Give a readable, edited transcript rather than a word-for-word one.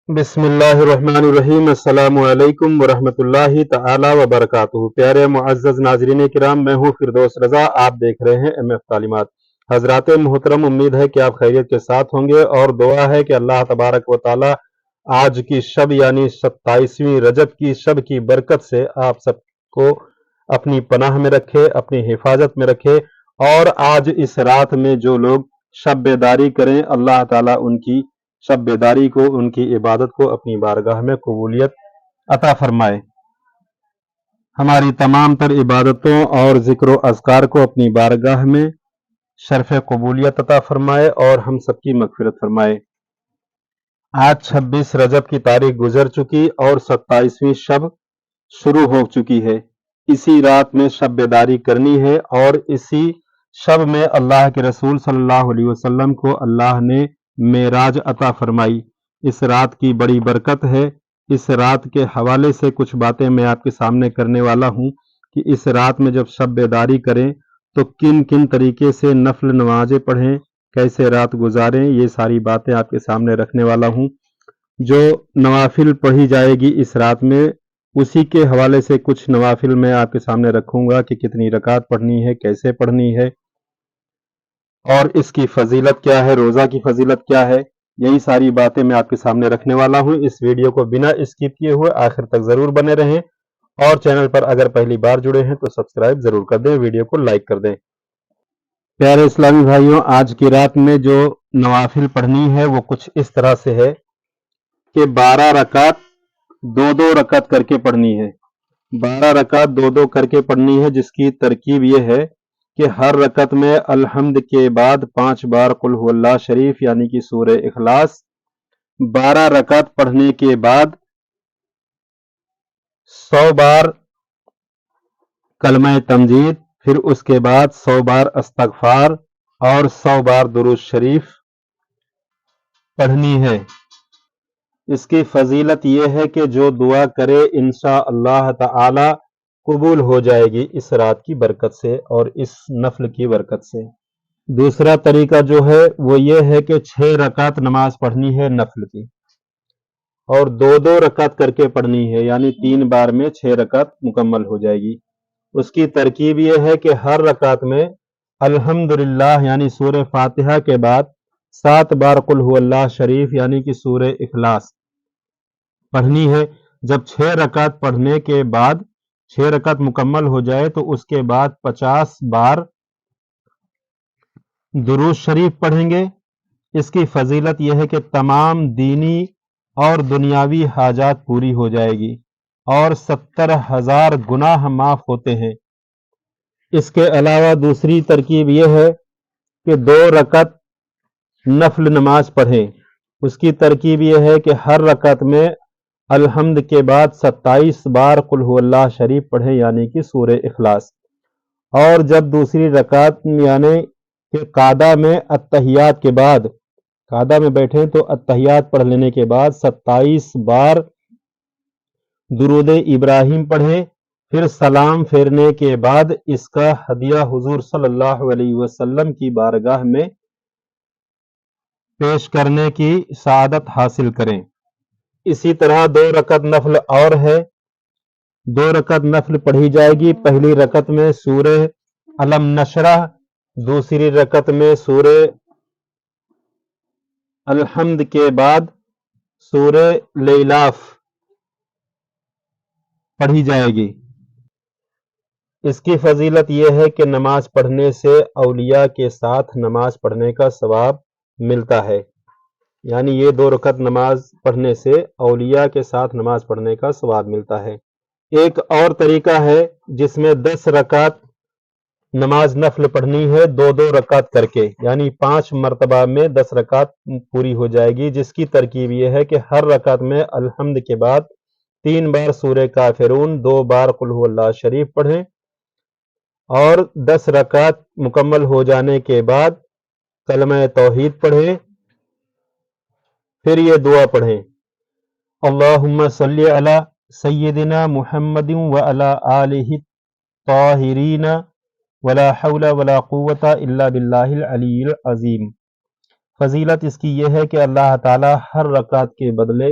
بسم اللہ الرحمن الرحیم۔ السلام علیکم ورحمۃ اللہ تعالی وبرکاتہ۔ پیارے معزز ناظرین کرام، میں ہوں فردوس رضا، آپ دیکھ رہے ہیں ایم ایف تعلیمات۔ حضرات محترم، امید ہے کہ آپ خیریت کے ساتھ ہوں گے، اور دعا ہے کہ اللہ تبارک و تعالی آج کی شب یعنی 27ویں رجب کی شب کی برکت سے آپ سب کو اپنی پناہ میں رکھے، اپنی حفاظت میں رکھے، اور آج اس رات میں جو لوگ شب بیداری کریں، اللہ تعالیٰ ان کی شب بیداری کو، ان کی عبادت کو اپنی بارگاہ میں قبولیت عطا فرمائے۔ ہماری تمام تر عبادتوں اور ذکر و اذکار کو اپنی بارگاہ میں شرف قبولیت عطا فرمائے، اور ہم سب کی مغفرت فرمائے۔ آج 26 رجب کی تاریخ گزر چکی اور 27ویں شب شروع ہو چکی ہے۔ اسی رات میں شب بیداری کرنی ہے، اور اسی شب میں اللہ کے رسول صلی اللہ علیہ وسلم کو اللہ نے معراج عطا فرمائی۔ اس رات کی بڑی برکت ہے۔ اس رات کے حوالے سے کچھ باتیں میں آپ کے سامنے کرنے والا ہوں کہ اس رات میں جب شب بیداری کریں تو کن کن طریقے سے نفل نمازیں پڑھیں، کیسے رات گزاریں، یہ ساری باتیں آپ کے سامنے رکھنے والا ہوں۔ جو نوافل پڑھی جائے گی اس رات میں، اسی کے حوالے سے کچھ نوافل میں آپ کے سامنے رکھوں گا کہ کتنی رکعت پڑھنی ہے، کیسے پڑھنی ہے، اور اس کی فضیلت کیا ہے، روزہ کی فضیلت کیا ہے۔ یہی ساری باتیں میں آپ کے سامنے رکھنے والا ہوں۔ اس ویڈیو کو بنا اسکپ کیے ہوئے آخر تک ضرور بنے رہیں، اور چینل پر اگر پہلی بار جڑے ہیں تو سبسکرائب ضرور کر دیں، ویڈیو کو لائک کر دیں۔ پیارے اسلامی بھائیوں، آج کی رات میں جو نوافل پڑھنی ہے وہ کچھ اس طرح سے ہے کہ 12 رکعت دو دو رکعت کر کے پڑھنی ہے۔ 12 رکعت دو دو کر کے پڑھنی ہے، جس کی ترکیب یہ ہے کہ ہر رکعت میں الحمد کے بعد 5 بار قل هو اللہ شریف یعنی کہ سورہ اخلاص، 12 رکعت پڑھنے کے بعد 100 بار کلمہ تمجید، پھر اس کے بعد 100 بار استغفار اور 100 بار درود شریف پڑھنی ہے۔ اس کی فضیلت یہ ہے کہ جو دعا کرے انشاءاللہ تعالی قبول ہو جائے گی اس رات کی برکت سے اور اس نفل کی برکت سے۔ دوسرا طریقہ جو ہے وہ یہ ہے کہ 6 رکعت نماز پڑھنی ہے نفل کی، اور دو دو رکعت کر کے پڑھنی ہے، یعنی 3 بار میں 6 رکعت مکمل ہو جائے گی۔ اس کی ترکیب یہ ہے کہ ہر رکعت میں الحمدللہ یعنی سورہ فاتحہ کے بعد 7 بار قل هو اللہ شریف یعنی کہ سورہ اخلاص پڑھنی ہے۔ جب 6 رکعت پڑھنے کے بعد 6 رکعت مکمل ہو جائے تو اس کے بعد 50 بار درود شریف پڑھیں گے۔ اس کی فضیلت یہ ہے کہ تمام دینی اور دنیاوی حاجات پوری ہو جائے گی، اور 70,000 گناہ معاف ہوتے ہیں۔ اس کے علاوہ دوسری ترکیب یہ ہے کہ 2 رکعت نفل نماز پڑھیں۔ اس کی ترکیب یہ ہے کہ ہر رکعت میں الحمد کے بعد 27 بار قل هو اللہ شریف پڑھیں یعنی کہ سورہ اخلاص، اور جب دوسری رکعت یعنی کہ قعدہ میں اتحیات کے بعد قعدہ میں بیٹھیں تو اتحیات پڑھ لینے کے بعد 27 بار درود ابراہیم پڑھیں، پھر سلام پھیرنے کے بعد اس کا ہدیہ حضور صلی اللہ علیہ وسلم کی بارگاہ میں پیش کرنے کی سعادت حاصل کریں۔ اسی طرح 2 رکعت نفل اور ہے۔ 2 رکعت نفل پڑھی جائے گی۔ پہلی رکعت میں سورہ علم نشرح، دوسری رکعت میں سورہ الحمد کے بعد سورہ لیلاف پڑھی جائے گی۔ اس کی فضیلت یہ ہے کہ نماز پڑھنے سے اولیاء کے ساتھ نماز پڑھنے کا ثواب ملتا ہے، یعنی یہ 2 رکعت نماز پڑھنے سے اولیاء کے ساتھ نماز پڑھنے کا ثواب ملتا ہے۔ ایک اور طریقہ ہے جس میں 10 رکعت نماز نفل پڑھنی ہے 2 رکعت کر کے، یعنی 5 مرتبہ میں 10 رکعت پوری ہو جائے گی، جس کی ترکیب یہ ہے کہ ہر رکعت میں الحمد کے بعد 3 بار سورہ کافرون، 2 بار قل هو اللہ شریف پڑھیں، اور 10 رکعت مکمل ہو جانے کے بعد کلمہ توحید پڑھیں، پھر یہ دعا پڑھیں: اللہم صلی علی سیدنا محمد وعلی آلہ الطاہرین ولا حول ولا قوت الا باللہ العلی العظیم۔ فضیلت اس کی یہ ہے کہ اللہ تعالی ہر رکعت کے بدلے